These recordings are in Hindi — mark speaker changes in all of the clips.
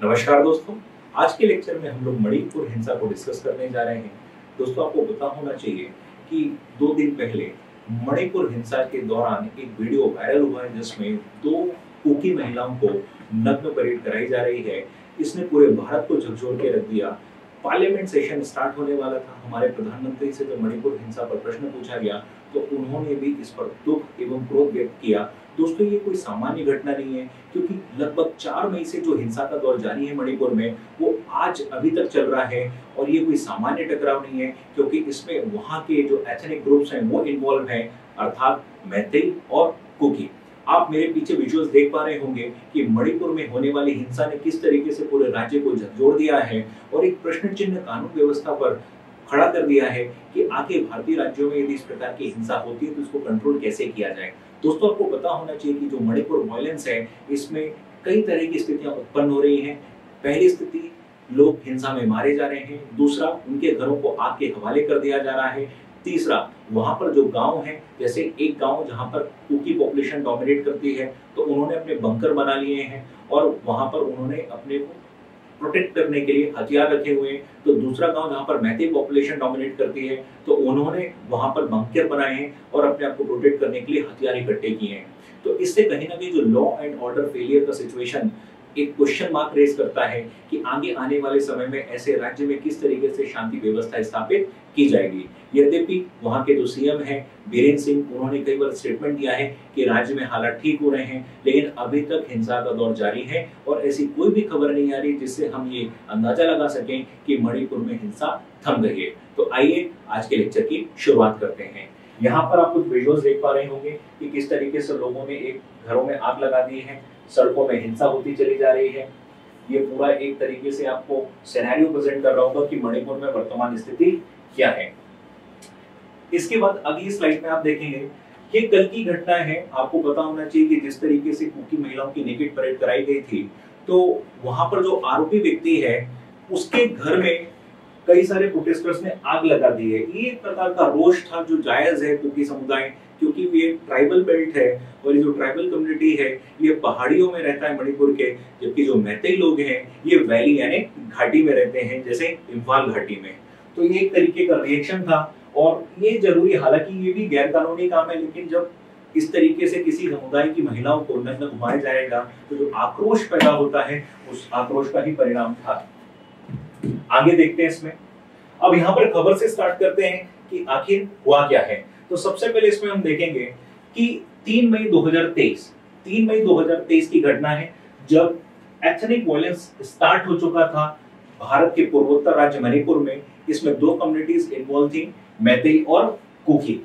Speaker 1: नमस्कार दोस्तों, आज के लेक्चर में हम लोग मणिपुर हिंसा को डिस्कस करने जा रहे हैं। दोस्तों, आपको पता होना चाहिए कि 2 दिन पहले मणिपुर हिंसा के दौरान एक वीडियो वायरल हुआ है जिसमें 2 कुकी महिलाओं को नग्न परेड कराई जा रही है। इसने पूरे भारत को झकझोर के रख दिया। पार्लियामेंट सेशन स्टार्ट होने वाला था। हमारे प्रधानमंत्री से जब मणिपुर हिंसा पर प्रश्न पूछा गया तो उन्होंने भी इस पर दुख एवं क्रोध व्यक्त किया। दोस्तों, ये कोई सामान्य घटना नहीं है, क्योंकि लगभग 4 मई से जो हिंसा का दौर जारी है मणिपुर में, वो आज अभी तक चल रहा है। और ये कोई सामान्य टकराव नहीं है, क्योंकि इसमें वहाँ के जो एथनिक ग्रुप्स हैं वो इन्वॉल्व हैं, अर्थात मैतेई और कुकी। आप मेरे पीछे विजुअल्स देख पा रहे होंगे कि मणिपुर में होने वाली हिंसा ने किस तरीके से पूरे राज्य को झकझोर दिया है और एक प्रश्न चिन्ह कानून व्यवस्था पर खड़ा कर दिया है कि आगे भारतीय राज्यों में यदि इस प्रकार की हिंसा होती है तो इसको कंट्रोल कैसे किया जाए। दोस्तों, आपको पता होना चाहिए कि जो मणिपुर वायलेंस है, इसमें कई तरह की स्थितियां उत्पन्न हो रही हैं। पहली स्थिति, लोग हिंसा में मारे जा रहे हैं। दूसरा, उनके घरों को आग के हवाले कर दिया जा रहा है। तीसरा, वहां पर जो गांव है, जैसे एक गांव जहां पर कुकी पॉपुलेशन डोमिनेट करती है, तो उन्होंने अपने बंकर बना लिए हैं और वहां पर उन्होंने अपने को प्रोटेक्ट करने के लिए हथियार रखे हुए हैं। तो दूसरा गांव जहां पर मैतेई पॉपुलेशन डोमिनेट करती है, तो उन्होंने वहां पर बंकर बनाए हैं और अपने आप को प्रोटेक्ट करने के लिए हथियार इकट्ठे किए हैं। तो इससे कहीं ना कहीं जो लॉ एंड ऑर्डर फेलियर का सिचुएशन एक क्वेश्चन मार्क रेज करता है कि आगे आने वाले समय में ऐसे राज्य में किस तरीके से शांति व्यवस्था स्थापित की जाएगी। यद्यपि वहां के जो सीएम हैं बीरेन सिंह, उन्होंने कई बार स्टेटमेंट दिया है कि राज्य में हालात ठीक हो रहे हैं, लेकिन अभी तक हिंसा का दौर जारी है और ऐसी कोई भी खबर नहीं आ रही जिससे हम ये अंदाजा लगा सकें कि मणिपुर में हिंसा थम गई है। तो आइए आज के लेक्चर की शुरुआत करते हैं। यहाँ पर आप कुछ विजुअल्स देख पा रहे होंगे कि किस तरीके से लोगों ने एक घरों में आग लगा दी है, सड़कों में हिंसा होती चली जा रही है। ये पूरा एक तरीके से आपको सिनेरियो प्रेजेंट कर रहा होगा कि मणिपुर में वर्तमान स्थिति क्या है। इसके बाद अगली स्लाइड में आप देखेंगे, ये कल की घटना है। आपको पता होना चाहिए कि जिस तरीके से कुकी महिलाओं की नेकेड परेड कराई गई थी, तो वहां पर जो आरोपी व्यक्ति है उसके घर में कई सारे प्रोटेस्टर्स ने आग लगा दी है। ये एक प्रकार का रोष था जो जायज है कुकी समुदाय, क्योंकि ये ट्राइबल बेल्ट है और ये जो ट्राइबल कम्युनिटी है ये पहाड़ियों में रहता है मणिपुर के, जबकि जो मैतेई लोग हैं ये वैली यानी घाटी में रहते हैं, जैसे इम्फाल घाटी में। तो ये एक तरीके का रिएक्शन था और ये जरूरी, हालांकि ये भी गैर कानूनी काम है, लेकिन जब इस तरीके से किसी समुदाय की महिलाओं को नग्न घुमाया जाएगा तो जो आक्रोश पैदा होता है उस आक्रोश का ही परिणाम था। आगे देखते हैं इसमें। अब यहाँ पर खबर से स्टार्ट करते हैं कि आखिर हुआ क्या है। तो सबसे पहले इसमें हम देखेंगे कि 3 मई 2023 की घटना है, जब एथनिक वायलेंस स्टार्ट हो चुका था भारत के पूर्वोत्तर राज्य मणिपुर में। इसमें 2 कम्युनिटीज इन्वॉल्व थी, मैतेई और कुकी।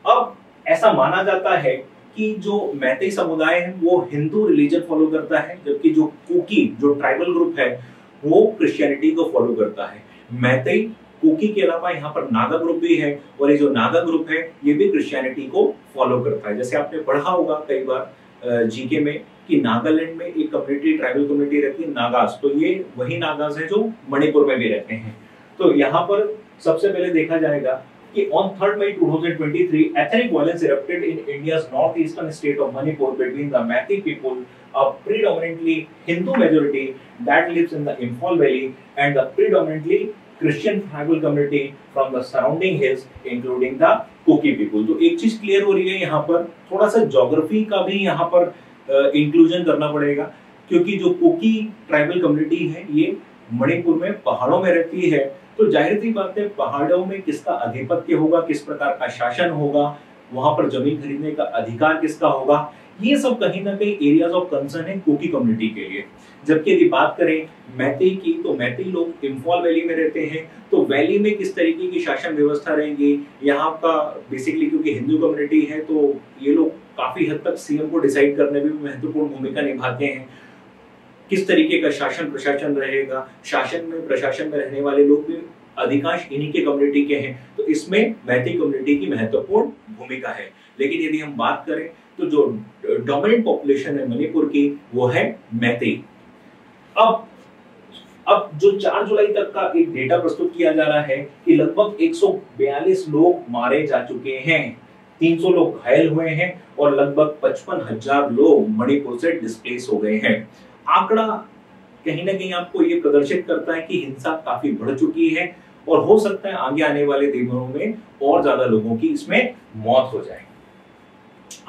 Speaker 1: अब ऐसा माना जाता है कि जो मैतेई समुदाय है वो हिंदू रिलीजन फॉलो करता है, जबकि जो कुकी जो ट्राइबल ग्रुप है वो क्रिश्चियनिटी को फॉलो करता है। मैतेई कुकी के अलावा यहाँ पर नागा ग्रुप भी है और ये जो नागा ग्रुप है ये भी क्रिश्चियनिटी को फॉलो करता है। जैसे आपने पढ़ा होगा कई बार जीके में कि नागालैंड में एक कम्युनिटी, ट्राइबल कम्युनिटी रहती है नागास, तो ये वही नागास है जो मणिपुर में भी रहते हैं। तो यहाँ पर सबसे पहले देखा जाएगा कि on 3 May 2023 ethnic violence erupted in India's northeastern state of Manipur between the Meitei people, a predominantly Hindu majority that lives in the Imphal Valley, and the predominantly Christian tribal community from the surrounding hills, including the Kuki people। तो एक चीज क्लियर हो रही है यहाँ पर, थोड़ा सा ज्योग्राफी का भी यहाँ पर इंक्लूजन करना पड़ेगा, क्योंकि जो कुकी ट्राइबल कम्युनिटी है ये मणिपुर में पहाड़ों में रहती है। तो जाहिर सी बात है, पहाड़ों में किसका आधिपत्य होगा, किस प्रकार का शासन होगा, वहां पर जमीन खरीदने का अधिकार किसका होगा, ये सब कहीं ना कहीं एरियाज ऑफ कंसर्न है कुकी कम्युनिटी के लिए। जबकि यदि बात करें मैतेई की, तो मैतेई लोग इम्फाल वैली में रहते हैं। तो वैली में किस तरीके की शासन व्यवस्था रहेगी, यहाँ का बेसिकली क्योंकि हिंदू कम्युनिटी है तो ये लोग काफी हद तक सीएम को डिसाइड करने में भी महत्वपूर्ण भूमिका निभाते हैं। किस तरीके का शासन प्रशासन रहेगा, शासन में प्रशासन में रहने वाले लोग भी अधिकांश इन्हीं के कम्युनिटी के हैं, तो इसमें मैतेई कम्युनिटी की महत्वपूर्ण भूमिका है। लेकिन यदि हम बात करें तो जो डोमिनेंट पॉपुलेशन है मणिपुर की वो है मैतेई। अब जो 4 जुलाई तक का एक डेटा प्रस्तुत किया जा रहा है कि लगभग 142 लोग मारे जा चुके हैं, 300 लोग घायल हुए हैं और लगभग 55,000 लोग मणिपुर से डिस्प्लेस हो गए हैं। आंकड़ा कहीं ना कहीं आपको ये प्रदर्शित करता है कि हिंसा काफी बढ़ चुकी है और हो सकता है आगे आने वाले दिनों में और ज्यादा लोगों की इसमें मौत हो जाए।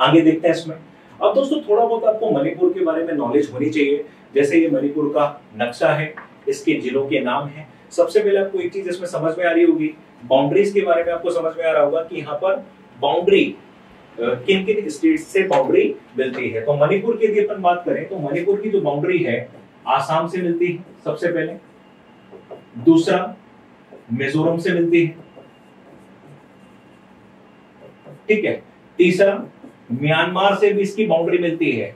Speaker 1: आगे देखते हैं इसमें। अब दोस्तों थोड़ा बहुत आपको मणिपुर के बारे में नॉलेज होनी चाहिए। जैसे ये मणिपुर का नक्शा है, इसके जिलों के नाम है। सबसे पहले आपको एक चीज इसमें समझ में आ रही होगी, बाउंड्रीज के बारे में आपको समझ में आ रहा होगा कि यहाँ पर बाउंड्री किन किन स्टेट से बाउंड्री मिलती है। तो मणिपुर की यदि अपन बात करें तो मणिपुर की जो बाउंड्री है आसाम से मिलती है सबसे पहले, दूसरा मिजोरम से मिलती है, ठीक है, तीसरा म्यांमार से भी इसकी बाउंड्री मिलती है।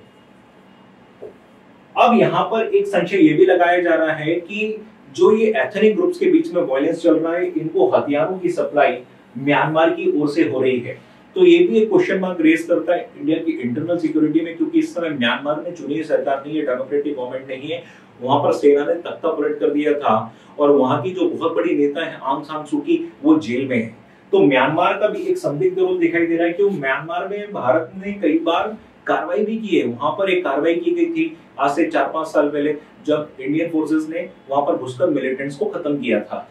Speaker 1: अब यहां पर एक संशय ये भी लगाया जा रहा है कि जो ये एथनिक ग्रुप्स के बीच में वायलेंस चल रहा है, इनको हथियारों की सप्लाई म्यांमार की ओर से हो रही है। तो ये भी एक क्वेश्चन मार्क रेज करता है इंडिया की इंटरनल सिक्योरिटी में, क्योंकि इस समय म्यांमार में चुनी हुई सरकार नहीं है, डेमोक्रेटिक गवर्नमेंट नहीं है। वहां पर सेना ने तख्ता पलट कर दिया था और वहां की जो बहुत बड़ी नेता है आंग सान सू की, वो जेल में है। तो म्यांमार का भी एक संदिग्ध रोल दिखाई दे रहा है कि म्यांमार में भारत ने कई बार कार्रवाई भी की है। वहां पर एक कार्रवाई की गई थी आज से 4-5 साल पहले, जब इंडियन फोर्सेस ने वहां पर घुसकर मिलिटेंट्स को खत्म किया था।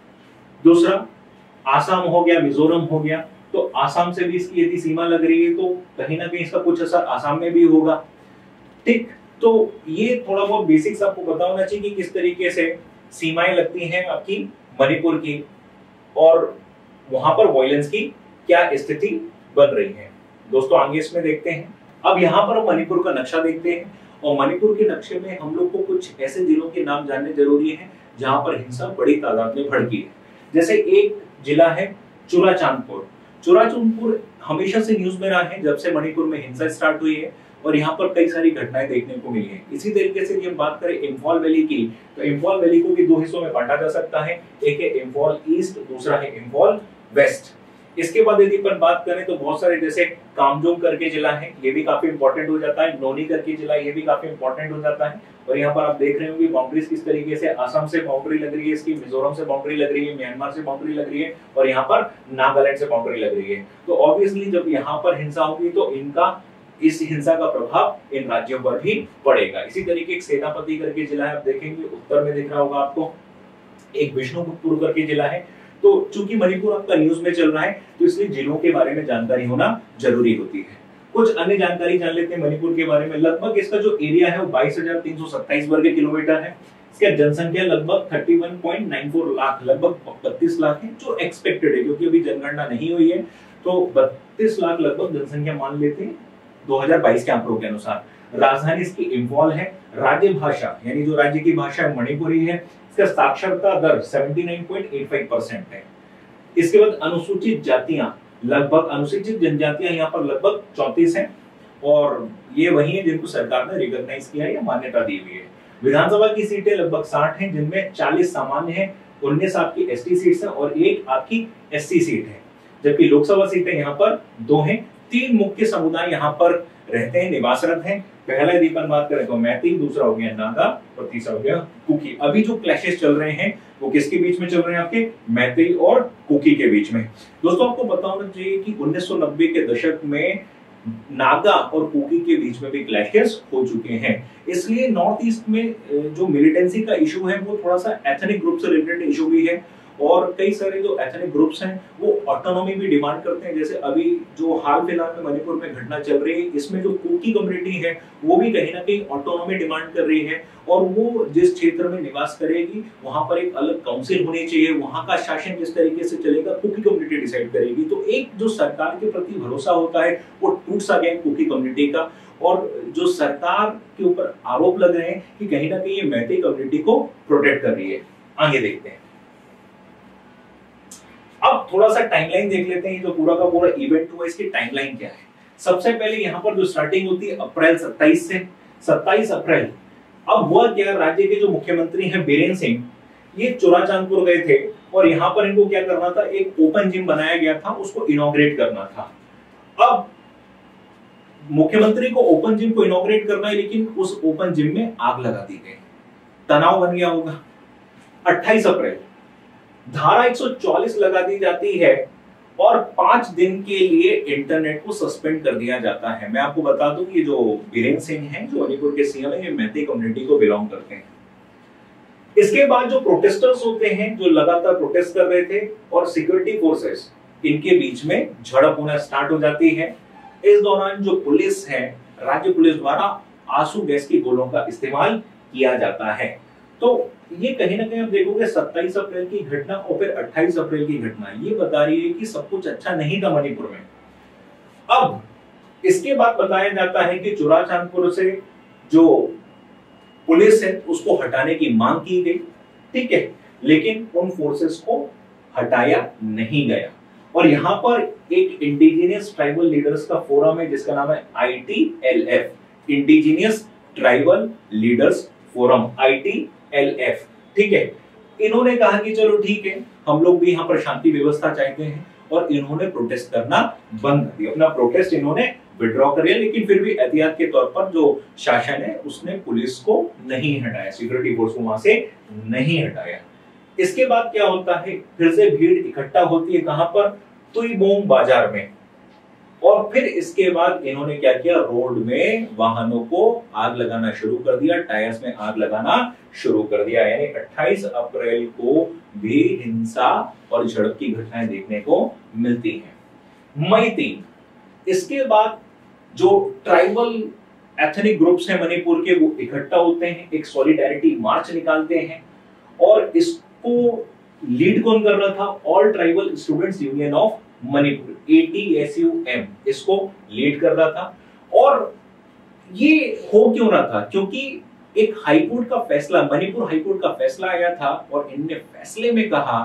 Speaker 1: दूसरा आसाम हो गया, मिजोरम हो गया। तो आसाम से भी इसकी यदि सीमा लग रही है तो कहीं ना कहीं इसका कुछ असर आसाम में भी होगा, ठीक। तो ये थोड़ा बहुत बेसिक्स आपको पता होना चाहिए कि किस तरीके से सीमाएं लगती हैं आपकी मणिपुर की और वहां पर वायलेंस की क्या स्थिति बन रही है। दोस्तों आगे इसमें देखते हैं। अब यहाँ पर हम मणिपुर का नक्शा देखते हैं और मणिपुर के नक्शे में हम लोग को कुछ ऐसे जिलों के नाम जानने जरूरी है जहां पर हिंसा बड़ी तादाद में भड़की है। जैसे एक जिला है चुराचांदपुर। चुराचांदपुर हमेशा से न्यूज में रहा है जब से मणिपुर में हिंसा स्टार्ट हुई है और यहाँ पर कई सारी घटनाएं देखने को मिली है। इसी तरीके से हम बात करें इम्फॉल वैली की, तो इम्फॉल वैली को भी दो हिस्सों में बांटा जा सकता है, एक है इम्फॉल ईस्ट, दूसरा है इम्फॉल वेस्ट। इसके बाद यदि अपन बात करें तो बहुत सारे, जैसे कामजोंग करके जिला है, ये भी काफी इंपॉर्टेंट हो जाता है। नोनी करके जिला, ये भी काफी इंपॉर्टेंट हो जाता है। और यहाँ पर आप देख रहे होंगे बाउंड्रीज किस तरीके से, असम से बाउंड्री लग रही है इसकी, मिजोरम से बाउंड्री लग रही है, म्यांमार से बाउंड्री लग रही है और यहाँ पर नागालैंड से बाउंड्री लग रही है। तो ऑब्वियसली जब यहाँ पर हिंसा होगी तो इस हिंसा का प्रभाव इन राज्यों पर भी पड़ेगा। इसी तरीके एक सेनापति करके जिला है, आप देखेंगे उत्तर में दिख रहा होगा आपको। एक विष्णुपुर करके जिला है। तो चूंकि मणिपुर आपका न्यूज में चल रहा है तो इसलिए जिलों के बारे में जानकारी होना जरूरी होती है। कुछ अन्य जानकारी जान लेते हैं मणिपुर के बारे में। लगभग इसका जो एरिया है वो 22,327 वर्ग किलोमीटर है। इसका जनसंख्या लगभग 31.94 लाख, लगभग 32 लाख है, जो एक्सपेक्टेड है क्योंकि अभी जनगणना नहीं हुई है। तो 32 लाख लगभग जनसंख्या मान लेते हैं 2022 के आंकड़ों के अनुसार। राजधानी इसकी इम्फॉल है। राज्य भाषा यानी जो राज्य की भाषा है मणिपुरी है। इसका साक्षरता दर 79.85% है। इसके बाद अनुसूचित जातियां, लगभग अनुसूचित जनजातियां यहाँ पर लगभग 34 हैं और ये वही है जिनको सरकार ने रिकॉग्नाइज किया है या मान्यता दी हुई है। विधानसभा की सीटें लगभग 60 हैं, जिनमें 40 सामान्य हैं, 19 आपकी एसटी सीट्स हैं और एक आपकी एससी सीट है। जबकि लोकसभा सीटें यहाँ पर 2 हैं। 3 मुख्य समुदाय यहाँ पर रहते हैं, निवासरत हैं। पहला यदि अपन बात करें तो मैती, दूसरा हो गया नागा और तीसरा हो गया कुकी। अभी जो क्लैशेस चल रहे हैं वो किसके बीच में चल रहे हैं? आपके मैती और कुकी के बीच में। दोस्तों आपको पता होना चाहिए कि 1990 के दशक में नागा और कुकी के बीच में भी क्लैशेस हो चुके हैं। इसलिए नॉर्थ ईस्ट में जो मिलिटेंसी का इशू है वो थोड़ा सा एथनिक ग्रुप से रिलेटेड इशू भी है और कई सारे जो एथनिक ग्रुप्स हैं वो ऑटोनॉमी भी डिमांड करते हैं। जैसे अभी जो हाल फिलहाल में मणिपुर में घटना चल रही है, इसमें जो कुकी कम्युनिटी है वो भी कहीं ना कहीं ऑटोनॉमी डिमांड कर रही है और वो जिस क्षेत्र में निवास करेगी वहां पर एक अलग काउंसिल होनी चाहिए। वहां का शासन जिस तरीके से चलेगा कुकी कम्युनिटी डिसाइड करेगी। तो एक जो सरकार के प्रति भरोसा होता है वो टूट सा गया कुकी कम्युनिटी का और जो सरकार के ऊपर आरोप लग रहे हैं कि कहीं ना कहीं ये मैती कम्युनिटी को प्रोटेक्ट कर रही है। आगे देखते हैं। अब थोड़ा सा टाइमलाइन देख लेते हैं, जो पूरा का पूरा इवेंट हुआ इसकी टाइमलाइन क्या है। सबसे पहले यहाँ पर जो स्टार्टिंग होती है अप्रैल 27 से 27 अप्रैल। अब वह क्या, राज्य के जो मुख्यमंत्री हैं बीरेन सिंह, ये चुराचांदपुर गए थे और यहाँ पर इनको क्या करना था, एक ओपन जिम बनाया गया था, उसको इनॉग्रेट करना था। अब मुख्यमंत्री को ओपन जिम को इनॉग्रेट करना है लेकिन उस ओपन जिम में आग लगा दी गई, तनाव बन गया होगा। 28 अप्रैल धारा 144 लगा दी जाती है और 5 दिन के लिए इंटरनेट को सस्पेंड कर दिया जाता है। मैं आपको बता दूं ये जो बीरेन सिंह हैं, जो मणिपुर के सीएम हैं, ये मैती कम्युनिटी को बिलोंग करते हैं। इसके बाद जो प्रोटेस्टर्स होते हैं, जो लगातार प्रोटेस्ट कर रहे थे, और सिक्योरिटी फोर्सेस, इनके बीच में झड़प होना स्टार्ट हो जाती है। इस दौरान जो पुलिस है, राज्य पुलिस द्वारा आंसू गैस की गोलों का इस्तेमाल किया जाता है। तो ये कहीं ना कहीं आप देखोगे 27 अप्रैल की घटना और फिर 28 अप्रैल की घटना, ये बता रही है कि सब कुछ अच्छा नहीं था मणिपुर में। अब इसके बाद बताया जाता है कि चुराचांदपुर से जो पुलिस है उसको हटाने की मांग की गई, ठीक है, लेकिन उन फोर्सेस को हटाया नहीं गया। और यहाँ पर एक इंडिजिनियस ट्राइबल लीडर्स का फोरम है जिसका नाम है ITLF, indigenous tribal leaders forum, ITLF, ठीक है। इन्होंने कहा कि चलो ठीक है, हम लोग भी यहाँ पर शांति व्यवस्था चाहते हैं, और इन्होंने प्रोटेस्ट करना बंद कर दिया, अपना प्रोटेस्ट इन्होंने विड्रॉ कर लिया। लेकिन फिर भी एहतियात के तौर पर जो शासन है उसने पुलिस को नहीं हटाया, सिक्योरिटी फोर्स को वहां से नहीं हटाया। इसके बाद क्या होता है, फिर से भीड़ इकट्ठा होती है कहां पर, तुईबोंग बाजार में। और फिर इसके बाद इन्होंने क्या किया, रोड में वाहनों को आग लगाना शुरू कर दिया, टायर्स में आग लगाना शुरू कर दिया। यानी 28 अप्रैल को भी हिंसा और झड़प की घटनाएं देखने को मिलती हैं। मई 3, इसके बाद जो ट्राइबल एथनिक ग्रुप्स हैं मणिपुर के, वो इकट्ठा होते हैं, एक सॉलिडेरिटी मार्च निकालते हैं। और इसको लीड कौन कर रहा था, all tribal students union of Manipur, ATSUM, इसको लीड कर रहा था। और ये हो क्यों रहा था, क्योंकि एक हाईकोर्ट का फैसला, मणिपुर हाईकोर्ट का फैसला आया था, और इनने फैसले में कहा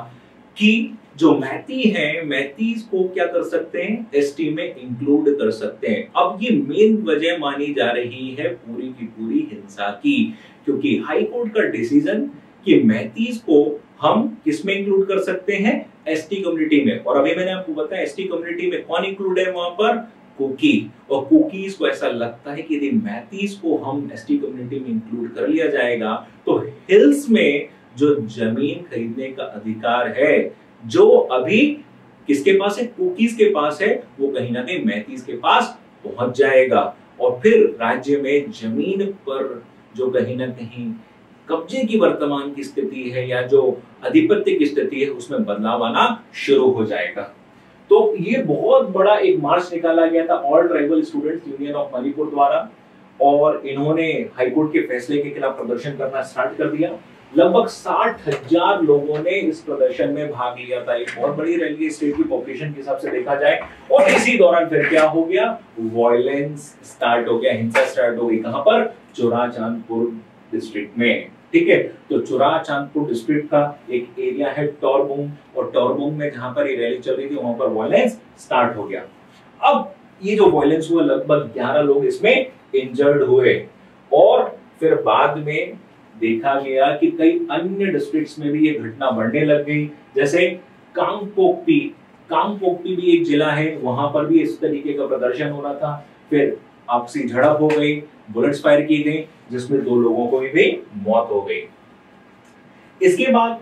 Speaker 1: कि जो मैती है, मैतीज को क्या कर सकते हैं, ST में इंक्लूड कर सकते हैं। अब ये मेन वजह मानी जा रही है पूरी की पूरी हिंसा की, क्योंकि हाईकोर्ट का डिसीजन कि मैतीज को हम किसमें इंक्लूड कर सकते हैं, ST कम्युनिटी में। और अभी मैंने आपको बताया ST कम्युनिटी में कौन इंक्लूड है वहां पर, कुकी। और कुकीज को ऐसा लगता है कि यदि मैतीज को हम ST कम्युनिटी में इंक्लूड कर लिया जाएगा तो हिल्स में जो जमीन खरीदने का अधिकार है, जो अभी किसके पास है, कुकीज के पास है, वो कहीं ना कहीं मैतीज के पास पहुंच जाएगा। और फिर राज्य में जमीन पर जो कहीं ना कहीं कब्जे की वर्तमान की स्थिति है या जो आधिपत्य की स्थिति है, उसमें बदलाव आना शुरू हो जाएगा। तो ये बहुत बड़ा एक मार्च निकाला गया था all tribal students union of Manipur द्वारा, और इन्होंने हाईकोर्ट के फैसले के खिलाफ प्रदर्शन करना स्टार्ट कर दिया। लगभग 60,000 लोगों ने इस प्रदर्शन में भाग लिया था। एक बहुत बड़ी रैली स्टेट की पॉपुलेशन के हिसाब से देखा जाए। और इसी दौरान फिर क्या हो गया, वायलेंस स्टार्ट हो गया, हिंसा स्टार्ट हो गई। कहां पर, चुराचांदपुर डिस्ट्रिक्ट में, ठीक है। तो चुराचांदपुर डिस्ट्रिक्ट का एक एरिया है टोरबोंग, और टोरबोंग में जहां पर ये रैली चल रही थी वहां पर वायलेंस स्टार्ट हो गया। अब ये जो वायलेंस हुआ, लगभग 11 लोग इसमें इंजर्ड हुए। और फिर बाद में देखा गया कि कई अन्य डिस्ट्रिक्ट्स में भी ये घटना बढ़ने लग गई, जैसे कांगपोकपी, कांगपोकपी भी एक जिला है, वहां पर भी इस तरीके का प्रदर्शन हो रहा था। फिर आपसी झड़प हो गई, बुलेट्स फायर की गई, जिसमें 2 लोगों को भी मौत हो गई। इसके बाद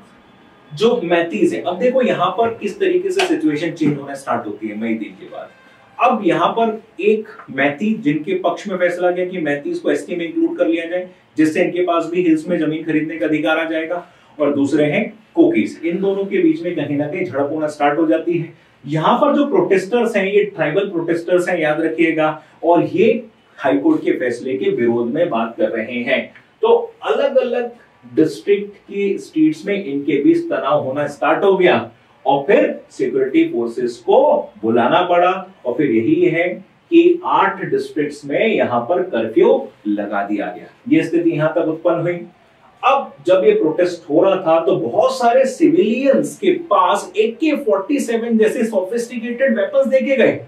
Speaker 1: जो मैतीज है, अब देखो यहाँ पर किस तरीके से सिचुएशन चेंज होना स्टार्ट होती है मई 3 के बाद। अब यहाँ पर एक मैतीज जिनके पक्ष में फैसला गया कि मैतीज को ST में इंक्लूड कर लिया जाए, जिससे इनके पास भी हिल्स में जमीन खरीदने का अधिकार आ जाएगा। और दूसरे हैं कुकीज। इन दोनों के बीच में कहीं ना कहीं झड़प होना स्टार्ट हो जाती है। यहाँ पर जो प्रोटेस्टर्स हैं, ये ट्राइबल प्रोटेस्टर्स हैं, याद रखिएगा, और ये हाईकोर्ट के फैसले के विरोध में बात कर रहे हैं। तो अलग अलग डिस्ट्रिक्ट की स्ट्रीट्स में इनके बीच तनाव होना स्टार्ट हो गया, और फिर सिक्योरिटी फोर्सेस को बुलाना पड़ा। और फिर यही है कि 8 डिस्ट्रिक्ट्स में यहां पर कर्फ्यू लगा दिया गया। ये स्थिति यहां तक उत्पन्न हुई। अब जब ये प्रोटेस्ट हो रहा था तो बहुत सारे सिविलियंस के पास AK-47 जैसे सोफिस्टिकेटेड वेपन्स देखे गए,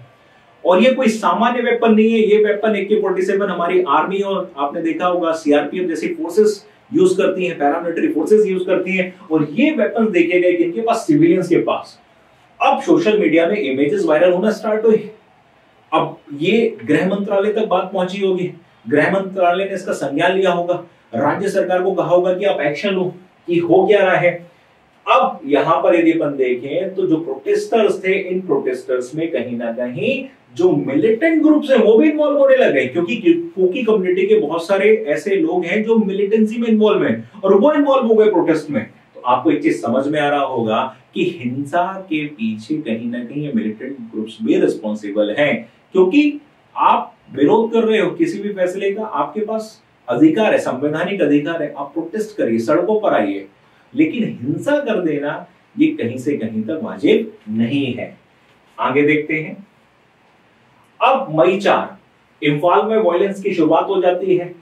Speaker 1: और ये कोई सामान्य वेपन नहीं है। ये वेपन AK-47 हमारी आर्मी और आपने देखा होगा CRPF जैसी फोर्सेस यूज करती हैं, पैरामिलिट्री फोर्सेस यूज करती हैं, और ये वेपन्स देखे गए किनके पास, सिविलियंस के पास। अब सोशल मीडिया में इमेजेस वायरल होना स्टार्ट हुई। अब ये गृह मंत्रालय तक बात पहुंची होगी, गृह मंत्रालय ने इसका संज्ञान लिया होगा, राज्य सरकार को कहा होगा कि आप एक्शन लो कि हो क्या रहा है। अब यहां पर यदि अपन देखें तो जो प्रोटेस्टर्स थे, इन प्रोटेस्टर्स में कहीं ना कहीं जो मिलिटेंट ग्रुप्स हैं वो भी इन्वॉल्व होने लगे, क्योंकि कुकी कम्युनिटी के बहुत सारे ऐसे लोग हैं जो मिलिटेंसी में इन्वॉल्व हैं और वो इन्वॉल्व हो गए प्रोटेस्ट में। तो आपको एक चीज समझ में आ रहा होगा कि हिंसा के पीछे कहीं ना कहीं मिलिटेंट ग्रुप्स भी रिस्पॉन्सिबल हैं, क्योंकि आप विरोध कर रहे हो किसी भी फैसले का, आपके पास अधिकार है, संवैधानिक अधिकार है, आप प्रोटेस्ट करिए, सड़कों पर आइए, लेकिन हिंसा कर देना ये कहीं से कहीं तक वाजिब नहीं है। आगे देखते हैं। अब मई 4 इम्फाल में वायलेंस की शुरुआत हो जाती है,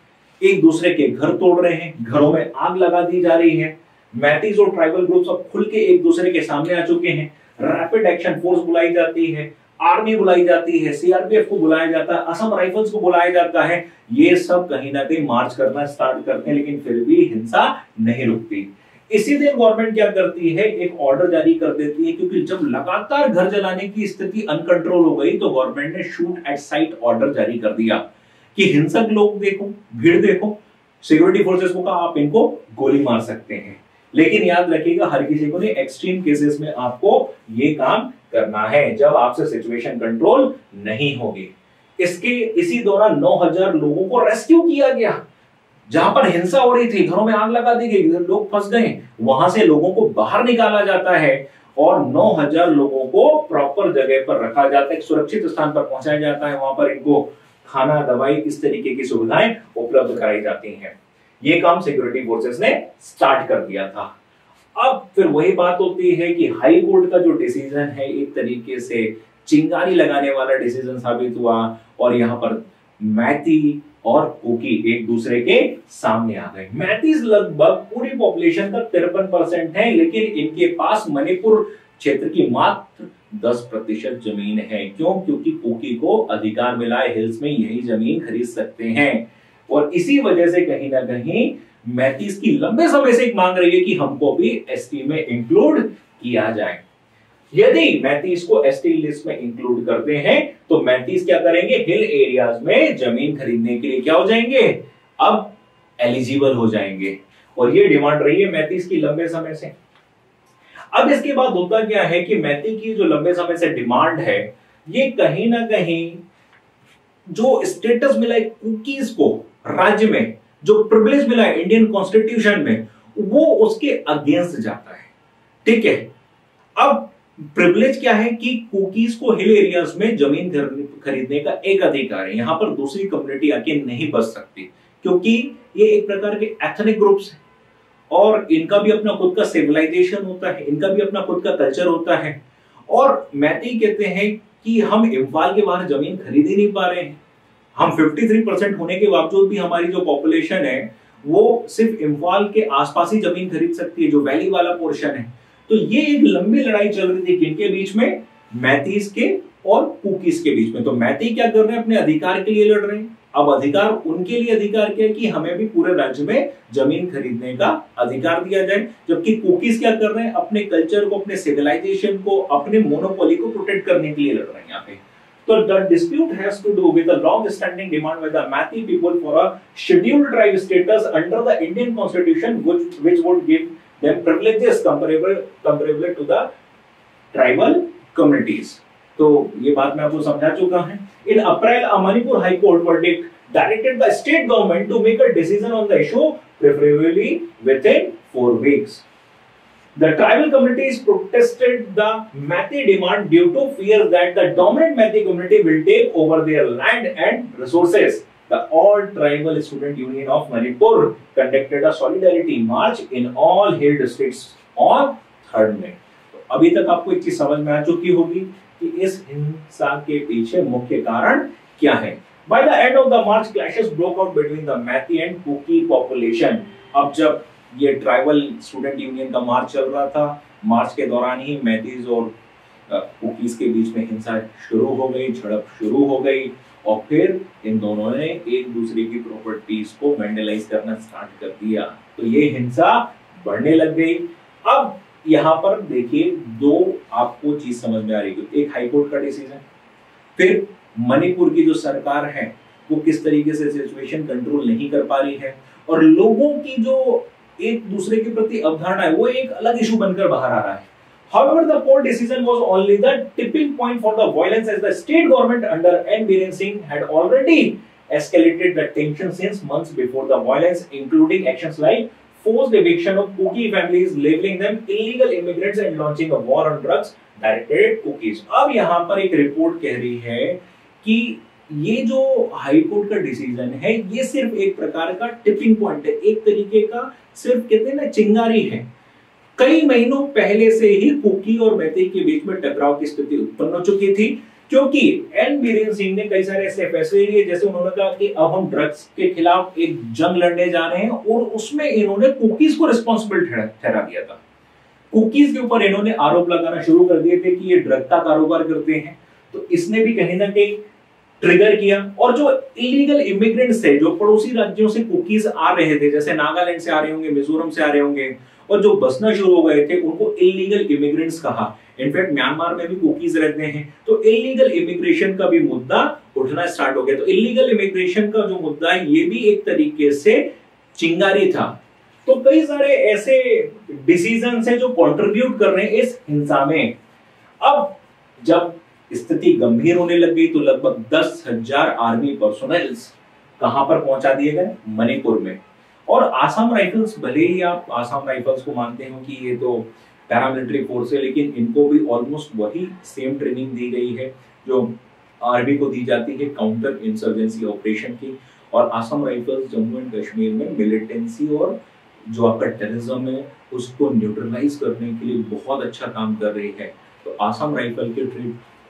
Speaker 1: एक दूसरे के घर तोड़ रहे हैं, घरों में आग लगा दी जा रही है, मैतीज और ट्राइबल ग्रुप्स अब खुल के एक दूसरे के सामने आ चुके हैं, रैपिड एक्शन फोर्स बुलाई जाती है, आर्मी बुलाई जाती है, सीआरपीएफ को बुलाया जाता है, असम राइफल्स को बुलाया जाता है, ये सब कहीं ना कहीं मार्च करना स्टार्ट करते हैं, लेकिन फिर भी हिंसा नहीं रुकती। इसी दिन गवर्नमेंट क्या करती है, एक ऑर्डर जारी कर देती है, क्योंकि जब लगातार घर जलाने की स्थिति अनकंट्रोल हो गई तो गवर्नमेंट ने शूट एट साइट ऑर्डर जारी कर दिया कि हिंसक लोग देखो, भीड़ देखो, सिक्योरिटी फोर्सेस को कहा आप इनको गोली मार सकते हैं, लेकिन याद रखिएगा हर किसी को नहीं, एक्सट्रीम केसेस में आपको ये काम करना है जब आपसे सिचुएशन कंट्रोल नहीं होगी। इसी दौरान 9000 लोगों को रेस्क्यू किया गया, जहां पर हिंसा हो रही थी, घरों में आग लगा दी गई, लोग फंस गए, वहां से लोगों को बाहर निकाला जाता है और 9000 लोगों को प्रॉपर जगह पर रखा जाता है, एक सुरक्षित स्थान पर पहुंचाया जाता है, वहां पर इनको खाना, दवाई, इस तरीके की सुविधाएं उपलब्ध कराई जाती हैं। ये काम सिक्योरिटी फोर्सेस ने स्टार्ट कर दिया था। अब फिर वही बात होती है कि हाई कोर्ट का जो डिसीजन है एक तरीके से चिंगारी लगाने वाला डिसीजन साबित हुआ और यहाँ पर मैती और कुकी एक दूसरे के सामने आ गए। मैतीज लगभग पूरी पॉपुलेशन का 53% है, लेकिन इनके पास मणिपुर क्षेत्र की मात्र 10% जमीन है। क्यों? क्योंकि कुकी को अधिकार मिला है, हिल्स में यही जमीन खरीद सकते हैं और इसी वजह से कहीं ना कहीं मैतीज की लंबे समय से एक मांग रही है कि हमको भी एसटी में इंक्लूड किया जाए। यदि मैतीज को एसटी लिस्ट में इंक्लूड करते हैं तो मैतीज क्या करेंगे, हिल एरियाज में जमीन खरीदने के लिए क्या हो जाएंगे, अब एलिजिबल हो जाएंगे और ये डिमांड रही है मैतीज की लंबे समय से। अब इसके बाद होता क्या है कि मैती की जो लंबे समय से डिमांड है, ये कहीं ना कहीं जो स्टेटस मिला है कुकीज को राज्य में, जो प्रिविलेज मिला है इंडियन कॉन्स्टिट्यूशन में, वो उसके अगेंस्ट जाता है। ठीक है, अब प्रिविलेज क्या है कि कुकीज को हिल एरियाज में जमीन खरीदने का एक अधिकार है, यहां पर दूसरी कम्युनिटी आके नहीं बस सकती, क्योंकि ये एक प्रकार के एथनिक ग्रुप्स हैं और इनका भी अपना खुद का सिविलाइजेशन होता है, इनका भी अपना खुद का कल्चर होता है। और मैती कहते हैं कि हम इम्फाल के बाहर जमीन खरीद ही नहीं पा रहे हैं, हम 53% होने के बावजूद भी हमारी जो पॉपुलेशन है वो सिर्फ इम्फाल के आसपास ही जमीन खरीद सकती है, जो वैली वाला पोर्शन है। तो ये एक लंबी लड़ाई चल रही थी किनके बीच में, मैतीज के और कुकीज के बीच में। तो मैती क्या कर रहे हैं, अपने अधिकार के लिए लड़ रहे हैं। अब अधिकार उनके लिए अधिकार क्या है कि हमें भी पूरे राज्य में जमीन खरीदने का अधिकार दिया जाए, जबकि कुकीज क्या कर रहे हैं, अपने कल्चर को, अपने सिविलाइजेशन को, अपने मोनोपोली को प्रोटेक्ट करने के लिए लड़ रहे हैं यहाँ पे। So the dispute has to do with a long-standing demand by the Meitei people for a scheduled tribe status under the Indian Constitution, which would give them privileges comparable to the tribal communities. तो ये बात मैं आपको समझा चुका है। In April, a Manipur High Court verdict directed the state government to make a decision on the issue, preferably within 4 weeks. The tribal communities protested the Meitei demand due to fear that the dominant Meitei community will take over their land and resources. The All Tribal Student Union of Manipur conducted a solidarity march in all hill districts on 3rd May. तो अभी तक आपको एक चीज समझ में आ चुकी होगी कि इस हिंसा के पीछे मुख्य कारण क्या है। By the end of the march, clashes broke out between the Meitei and Kuki population. अब जब ये ट्राइबल स्टूडेंट यूनियन का मार्च चल रहा था, मार्च के दौरान ही मैतीज और कुकीज के बीच में हिंसा शुरू हो गई, झड़प शुरू हो गई और फिर इन दोनों ने एक दूसरे की प्रॉपर्टीज को वैंडलाइज करना स्टार्ट कर दिया। तो ये हिंसा बढ़ने लग गई। अब यहाँ पर देखिए दो आपको चीज समझ में आ रही है, एक हाईकोर्ट का डिसीजन, फिर मणिपुर की जो सरकार है वो किस तरीके से सिचुएशन कंट्रोल नहीं कर पा रही है और लोगों की जो एक दूसरे के प्रति अवधारणा है वो एक अलग इशू बनकर बाहर आ रहा है। However, the court decision was only the tipping point for the violence, as the state government under N. Biren Singh had already escalated the tension since months before the violence, including actions like forced eviction of Kuki families, labeling them illegal immigrants, and launching a war on drugs directed at Kukis. अब यहाँ पर एक रिपोर्ट कह रही है कि ये जो हाई कोर्ट का डिसीजन है ये सिर्फ एक प्रकार का टिपिंग पॉइंट है, एक तरीके का सिर्फ कहते हैं ना चिंगारी है। कई महीनों पहले से ही कुकी और मैती के बीच में टकराव की स्थिति उत्पन्न हो चुकी थी, क्योंकि एन बीरेन सिंह ने कई सारे ऐसे फैसले लिए, जैसे उन्होंने कहा कि अब हम ड्रग्स के खिलाफ एक जंग लड़ने जा रहे हैं, और उसमें इन्होंने कुकीज को रिस्पॉन्सिबल ठहरा दिया था। कुकीज के ऊपर इन्होंने आरोप लगाना शुरू कर दिए थे कि ये ड्रग का कारोबार करते हैं, तो इसने भी कहीं ना कहीं ट्रिगर किया। और जो इलीगल इमिग्रेंट्स थे, जो पड़ोसी राज्यों से कुकीज आ रहे थे, जैसे नागालैंड से आ रहे होंगे, मिजोरम से आ रहे होंगे, और जो बसना शुरू हो गए थे, उनको इलीगल इमिग्रेंट्स कहा। इनफैक्ट म्यांमार में भी कुकीज रहते हैं, तो इलीगल इमिग्रेशन का भी मुद्दा उठना स्टार्ट हो गया। तो इलीगल इमिग्रेशन का जो मुद्दा है ये भी एक तरीके से चिंगारी था। तो कई सारे ऐसे डिसीजंस हैं जो कंट्रीब्यूट कर रहे हैं इस हिंसा में। अब जब स्थिति गंभीर होने लग गई तो लगभग 10,000 आर्मी पर्सोनेल्स कहां पर पहुंचा दिए गए? मणिपुर में। और आसाम राइफल्स, भले ही आप आसाम राइफल्स को मानते हो कि ये तो पैरामिलिट्री फोर्स है, लेकिन इनको भी ऑलमोस्ट वही सेम ट्रेनिंग दी गई है जो आर्मी को दी जाती है काउंटर इंसर्जेंसी ऑपरेशन की। और आसाम राइफल्स जम्मू एंड कश्मीर में मिलिटेंसी और जो आपका टेररिज्म है उसको न्यूट्रलाइज करने के लिए बहुत अच्छा काम कर रही है। तो आसाम राइफल के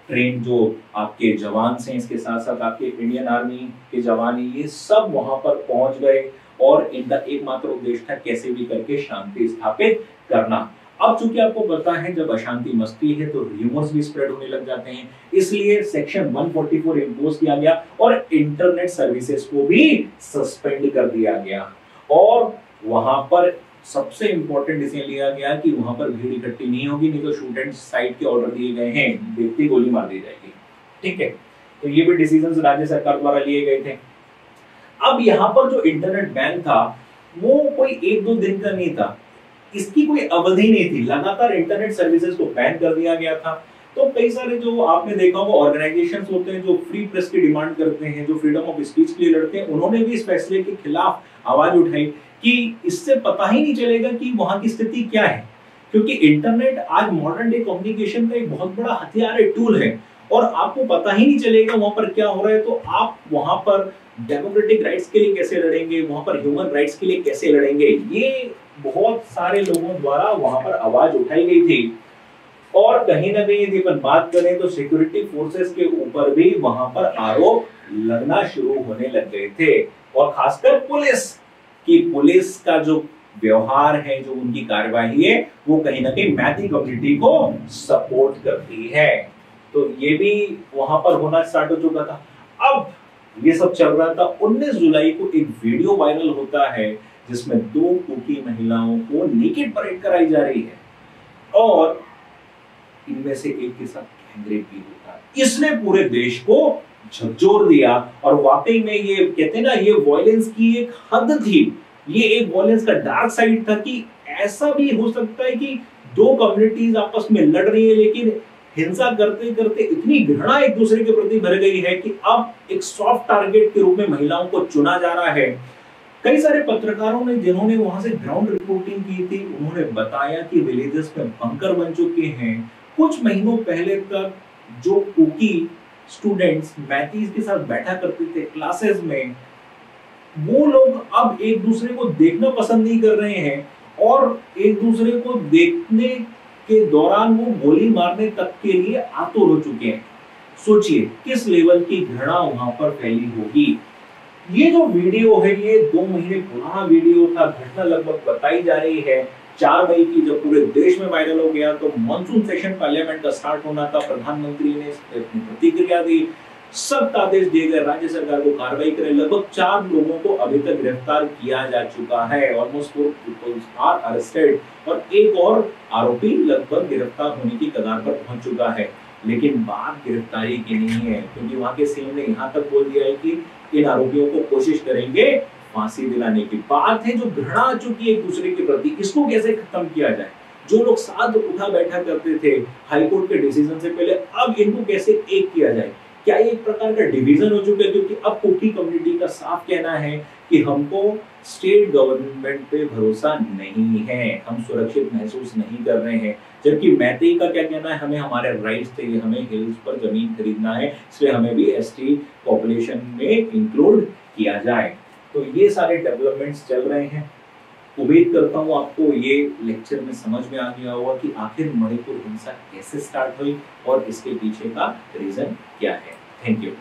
Speaker 1: ट्रेन जो आपके जवान हैं, इसके साथ साथ आपके इंडियन आर्मी के जवान, ये सब वहां पर पहुंच गए और इनका एकमात्र उद्देश्य था कैसे भी करके शांति स्थापित करना। अब चूंकि आपको पता है जब अशांति मचती है तो र्यूमर्स भी स्प्रेड होने लग जाते हैं, इसलिए सेक्शन 144 इंपोज किया गया और इंटरनेट सर्विसेज को भी सस्पेंड कर दिया गया। और वहां पर सबसे इंपॉर्टेंट डिसीजन लिया गया कि वहां पर भीड़ इकट्ठी नहीं होगी, नहीं तो शूट एंड साइट के ऑर्डर दिए गए हैं, देखते गोली मार दी जाएगी। ठीक है, तो ये भी डिसीजन राज्य सरकार द्वारा लिए गए थे। अब यहाँ पर जो इंटरनेट बैन था वो कोई 1-2 दिन का नहीं था, इसकी कोई अवधि नहीं थी, लगातार इंटरनेट सर्विसेज को बैन कर दिया गया था। तो कई सारे जो आपने देखा होगा ऑर्गेनाइजेशंस होते हैं जो फ्री प्रेस की डिमांड करते हैं, जो फ्रीडम ऑफ स्पीच के लिए लड़ते हैं, उन्होंने भी इस फैसले के खिलाफ आवाज उठाई कि इससे पता ही नहीं चलेगा कि वहां की स्थिति क्या है, क्योंकि इंटरनेट आज मॉडर्न डे कम्युनिकेशन का एक बहुत बड़ा हथियार है, टूल है, और आपको पता ही नहीं चलेगा वहां पर क्या हो रहा है। तो आप वहां पर डेमोक्रेटिक राइट्स के लिए कैसे लड़ेंगे, वहां पर ह्यूमन राइट्स के लिए कैसे लड़ेंगे, ये बहुत सारे लोगों द्वारा वहां पर आवाज उठाई गई थी। और कहीं ना कहीं यदि अपन बात करें तो सिक्योरिटी फोर्सेस के ऊपर भी वहां पर आरोप लगना शुरू होने लग गए थे, और खासकर पुलिस का जो व्यवहार है, जो उनकी कार्यवाही है, वो कहीं ना कहीं मैती कम्युनिटी को सपोर्ट करती है। तो ये भी वहां पर होना स्टार्ट हो चुका था। अब ये सब चल रहा था, 19 जुलाई को एक वीडियो वायरल होता है जिसमें 2 कुकी महिलाओं को नेकेड परेड कराई जा रही है, और इनमें से एक के साथ गैंगरेप भी होता है। इसने पूरे देश को झकझोर दिया, और वाकई में ये कहते हैं ना, ये वायलेंस की एक हद थी, ये एक वायलेंस का डार्क साइड था कि ऐसा भी हो सकता है कि 2 कम्युनिटीज आपस में लड़ रही है, लेकिन हिंसा करते करते इतनी घृणा एक दूसरे के प्रति भर गई है कि अब एक सॉफ्ट टारगेट के रूप में महिलाओं को चुना जा रहा है। कई सारे पत्रकारों ने जिन्होंने वहां से ग्राउंड रिपोर्टिंग की थी, उन्होंने बताया कि विलेजेस में बंकर बन चुके हैं। कुछ महीनों पहले तक जो कुकी स्टूडेंट्स मैथीज के साथ बैठा करते थे क्लासेस में, वो लोग अब एक दूसरे को देखना पसंद नहीं कर रहे हैं, और एक दूसरे को देखने के दौरान वो गोली मारने तक के लिए आतुर हो चुके हैं। सोचिए किस लेवल की घृणा वहां पर फैली होगी। ये जो वीडियो है ये 2 महीने पुराना वीडियो था, घटना लगभग बताई जा रही है 4 मई की, जब पूरे देश में वायरल हो गया। तो मॉनसून सेशन पार्लियामेंट का स्टार्ट होना था, प्रधानमंत्री ने अपनी प्रतिक्रिया दी, सख्त आदेश दिए गए राज्य सरकार को कार्रवाई करे। लगभग 4 लोगों को अभी तक गिरफ्तार किया जा चुका है, ऑलमोस्ट 4 पीपल आर अरेस्टेड, और एक और आरोपी लगभग गिरफ्तार होने की कगार पर पहुंच चुका है। लेकिन बात गिरफ्तारी की नहीं है, क्योंकि वहां के सीएम ने यहाँ तक बोल दिया है कि इन आरोपियों को कोशिश करेंगे फांसी दिलाने की बात है, जो घृणा आ चुकी है एक दूसरे के प्रति, इसको कैसे खत्म किया जाए। जो लोग साथ उठा बैठा करते थे हाईकोर्ट के डिसीजन से पहले, अब इनको कैसे एक किया जाए। क्या ये एक प्रकार का डिवीजन हो चुका है, क्योंकि अब कुकी कम्युनिटी का साफ कहना है कि हमको स्टेट गवर्नमेंट पे भरोसा नहीं है, हम सुरक्षित महसूस नहीं कर रहे हैं। जबकि मैतेई का क्या कहना है, हमें हमारे राइट्स थे, हमें हिल्स पर जमीन खरीदना है, इसलिए हमें भी एसटी पॉपुलेशन में इंक्लूड किया जाए। तो ये सारे डेवलपमेंट्स चल रहे हैं। उम्मीद करता हूँ आपको ये लेक्चर में समझ में आ गया होगा कि आखिर मणिपुर हिंसा कैसे स्टार्ट हुई और इसके पीछे का रीजन क्या है। Thank you.